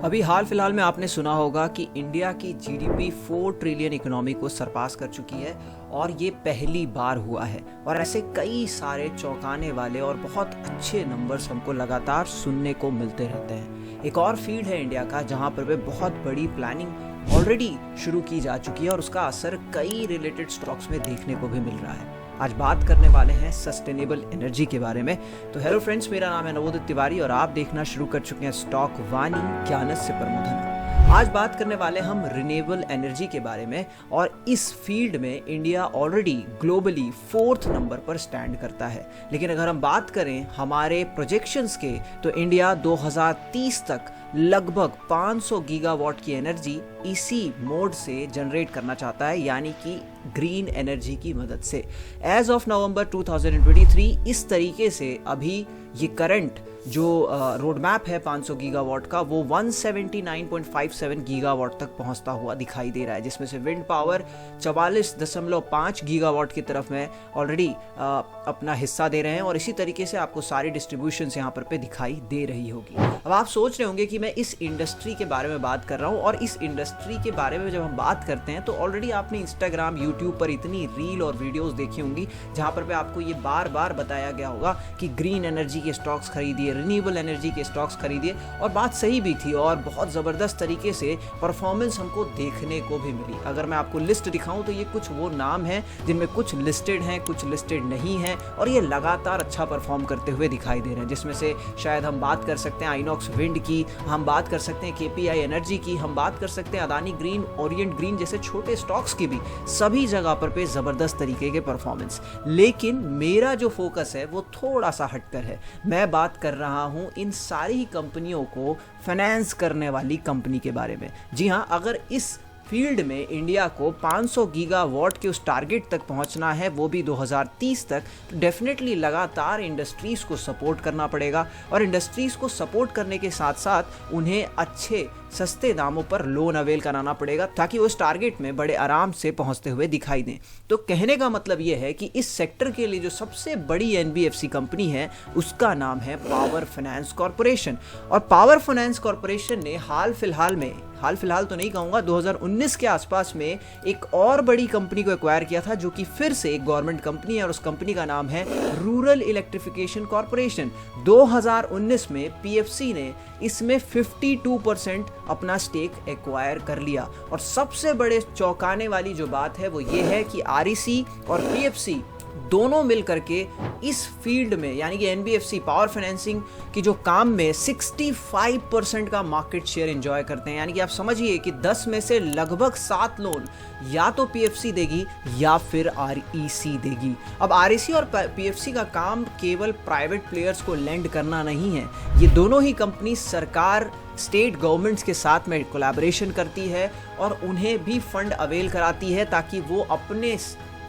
अभी हाल फिलहाल में आपने सुना होगा कि इंडिया की जीडीपी 4 ट्रिलियन इकोनॉमी को सरपास कर चुकी है और ये पहली बार हुआ है। और ऐसे कई सारे चौंकाने वाले और बहुत अच्छे नंबर्स हमको लगातार सुनने को मिलते रहते हैं। एक और फील्ड है इंडिया का जहाँ पर बहुत बड़ी प्लानिंग ऑलरेडी शुरू की जा चुकी है और उसका असर कई रिलेटेड स्टॉक्स में देखने को भी मिल रहा है। आज बात करने वाले हैं सस्टेनेबल एनर्जी के बारे में। तो हेलो फ्रेंड्स, मेरा नाम है नवोदित तिवारी और आप देखना शुरू कर चुके हैं स्टॉक वाणी ज्ञानस्य प्रमोधन। आज बात करने वाले हम रिन्यूएबल एनर्जी के बारे में और इस फील्ड में India already globally 4th number पर स्टैंड करता है। लेकिन अगर हम बात करें हमारे प्रोजेक्शंस के तो इंडिया 2030 तक लगभग 500 गीगावाट की एनर्जी इसी मोड से जनरेट करना चाहता है, यानी कि ग्रीन एनर्जी की मदद से। एज ऑफ नवंबर 2023 इस तरीके से अभी ये करंट जो रोड मैप है 500 गीगावाट का वो 179.57 गीगावाट तक पहुंचता हुआ दिखाई दे रहा है, जिसमें से विंड पावर 44.5 गीगावाट की तरफ में ऑलरेडी अपना हिस्सा दे रहे हैं और इसी तरीके से आपको सारी डिस्ट्रीब्यूशंस यहाँ पर दिखाई दे रही होगी। अब आप सोच रहे होंगे कि मैं इस इंडस्ट्री के बारे में बात कर रहा हूँ, और इस इंडस्ट्री के बारे में जब हम बात करते हैं तो ऑलरेडी आपने इंस्टाग्राम यूट्यूब पर इतनी रील और वीडियोस देखी होंगी जहाँ पर आपको ये बार बार बताया गया होगा कि ग्रीन एनर्जी के स्टॉक्स खरीदिए, रिन्यूएबल एनर्जी के स्टॉक्स खरीदिए, और बात सही भी थी और बहुत ज़बरदस्त तरीके से परफॉर्मेंस हमको देखने को भी मिली। अगर मैं आपको लिस्ट दिखाऊं तो ये कुछ वो नाम हैं जिनमें कुछ लिस्टेड हैं, कुछ लिस्टेड नहीं हैं, और ये लगातार अच्छा परफॉर्म करते हुए दिखाई दे रहे हैं। जिसमें से शायद हम बात कर सकते हैं आइनॉक्स विंड की, हम बात कर सकते हैं केपीआई एनर्जी की, हम बात कर सकते हैं अदानी ग्रीन, ओरिएंट ग्रीन जैसे छोटे स्टॉक्स की भी। सभी जगह पर ज़बरदस्त तरीके के परफॉर्मेंस। लेकिन मेरा जो फोकस है वो थोड़ा सा हटकर है। मैं बात कर रहा हूं इन सारी ही कंपनियों को फाइनेंस करने वाली कंपनी के बारे में। जी हां, अगर इस फील्ड में इंडिया को 500 गीगावाट के उस टारगेट तक पहुंचना है, वो भी 2030 तक, तो डेफिनेटली लगातार इंडस्ट्रीज़ को सपोर्ट करना पड़ेगा। और इंडस्ट्रीज़ को सपोर्ट करने के साथ साथ उन्हें अच्छे सस्ते दामों पर लोन अवेल कराना पड़ेगा ताकि वो उस टारगेट में बड़े आराम से पहुंचते हुए दिखाई दें। तो कहने का मतलब ये है कि इस सेक्टर के लिए जो सबसे बड़ी एनबीएफसी कंपनी है उसका नाम है पावर फाइनेंस कॉर्पोरेशन। और पावर फाइनेंस कॉर्पोरेशन ने हाल फिलहाल तो नहीं कहूँगा, 2019 के आसपास में एक और बड़ी कंपनी को एक्वायर किया था जो कि फिर से एक गवर्नमेंट कंपनी है और उस कंपनी का नाम है रूरल इलेक्ट्रिफिकेशन कॉर्पोरेशन। 2019 में पीएफसी ने इसमें 52% अपना स्टेक एक्वायर कर लिया। और सबसे बड़े चौंकाने वाली जो बात है वो ये है कि आरईसी और पीएफसी दोनों मिल करके इस फील्ड में, यानी कि एनबीएफसी पावर फाइनेंसिंग की जो काम में 65% का मार्केट शेयर एंजॉय करते हैं। यानी कि आप समझिए कि 10 में से लगभग 7 लोन या तो पीएफसी देगी या फिर आरईसी देगी। अब आरईसी और पीएफसी का काम केवल प्राइवेट प्लेयर्स को लेंड करना नहीं है, ये दोनों ही कंपनी सरकार, स्टेट गवर्नमेंट्स के साथ में कोलैबोरेशन करती है और उन्हें भी फंड अवेल कराती है ताकि वो अपने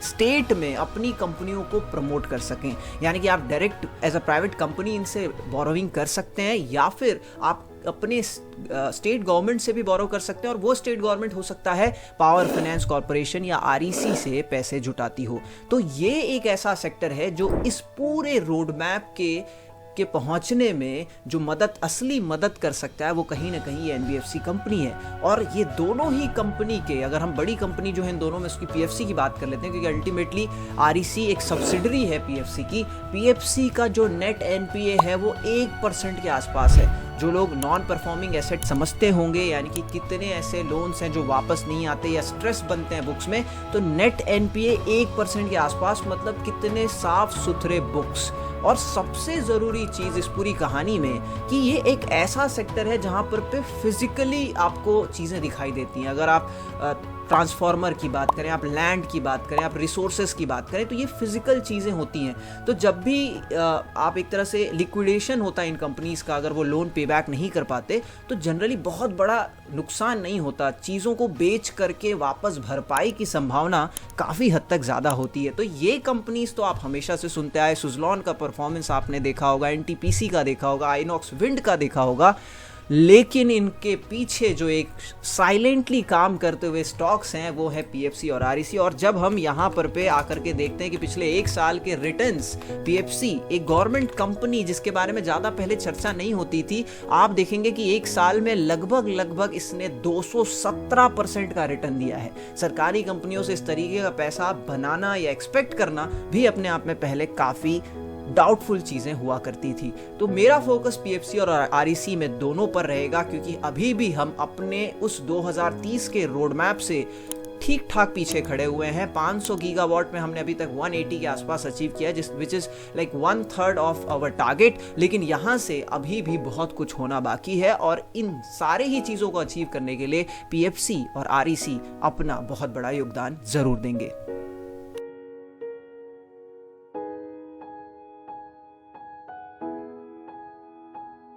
स्टेट में अपनी कंपनियों को प्रमोट कर सकें। यानी कि आप direct as a private company इनसे बोरोविंग कर सकते हैं या फिर आप अपने स्टेट गवर्नमेंट से भी बोरो कर सकते हैं, और वो स्टेट गवर्नमेंट हो सकता है पावर फाइनेंस कॉर्पोरेशन या आरईसी से पैसे जुटाती हो। तो ये एक ऐसा सेक्टर है जो इस पूरे रोड मैप के पहुंचने में जो असली मदद कर सकता है वो कहीं ना कहीं एनबीएफसी कंपनी है। और ये दोनों ही कंपनी के, अगर हम बड़ी कंपनी जो है इन दोनों में उसकी पीएफसी की बात कर लेते हैं, क्योंकि अल्टीमेटली आरईसी एक सब्सिडरी है पीएफसी की। पीएफसी का जो नेट एनपीए है वो 1% के आसपास है। जो लोग नॉन परफॉर्मिंग एसेट समझते होंगे, यानी कि कितने ऐसे लोन्स हैं जो वापस नहीं आते या स्ट्रेस बनते हैं बुक्स में, तो नेट एनपीए 1% के आसपास, मतलब कितने साफ सुथरे बुक्स। और सबसे ज़रूरी चीज़ इस पूरी कहानी में कि ये एक ऐसा सेक्टर है जहाँ पर फिजिकली आपको चीज़ें दिखाई देती हैं। अगर आप ट्रांसफार्मर की बात करें, आप लैंड की बात करें, आप रिसोर्सेज की बात करें, तो ये फिजिकल चीज़ें होती हैं। तो जब भी आप एक तरह से लिक्विडेशन होता है इन कंपनीज़ का, अगर वो लोन पे बैक नहीं कर पाते तो जनरली बहुत बड़ा नुकसान नहीं होता, चीज़ों को बेच करके वापस भरपाई की संभावना काफ़ी हद तक ज़्यादा होती है। तो ये कंपनीज़ तो आप हमेशा से सुनते आए, सुज़लॉन का परफॉर्मेंस आपने देखा होगा, एनटीपीसी का देखा होगा, आइनॉक्स विंड का देखा होगा। लेकिन इनके पीछे जो एक साइलेंटली काम करते हुए स्टॉक्स हैं वो है पीएफसी और आरईसी। और जब हम यहाँ पर पे आकर के देखते हैं कि पिछले एक साल के रिटर्न्स, पीएफसी एक गवर्नमेंट कंपनी जिसके बारे में ज़्यादा पहले चर्चा नहीं होती थी, आप देखेंगे कि एक साल में लगभग इसने 217% का रिटर्न दिया है। सरकारी कंपनियों से इस तरीके का पैसा बनाना या एक्सपेक्ट करना भी अपने आप में पहले काफ़ी डाउटफुल चीज़ें हुआ करती थी। तो मेरा फोकस पीएफसी और आरईसी में दोनों पर रहेगा, क्योंकि अभी भी हम अपने उस 2030 के रोड मैप से ठीक ठाक पीछे खड़े हुए हैं। 500 गीगावाट में हमने अभी तक 180 के आसपास अचीव किया है, which is like 1/3 of our target. लेकिन यहाँ से अभी भी बहुत कुछ होना बाकी है और इन सारे ही चीज़ों को अचीव करने के लिए पीएफसी और आरईसी अपना बहुत बड़ा योगदान जरूर देंगे।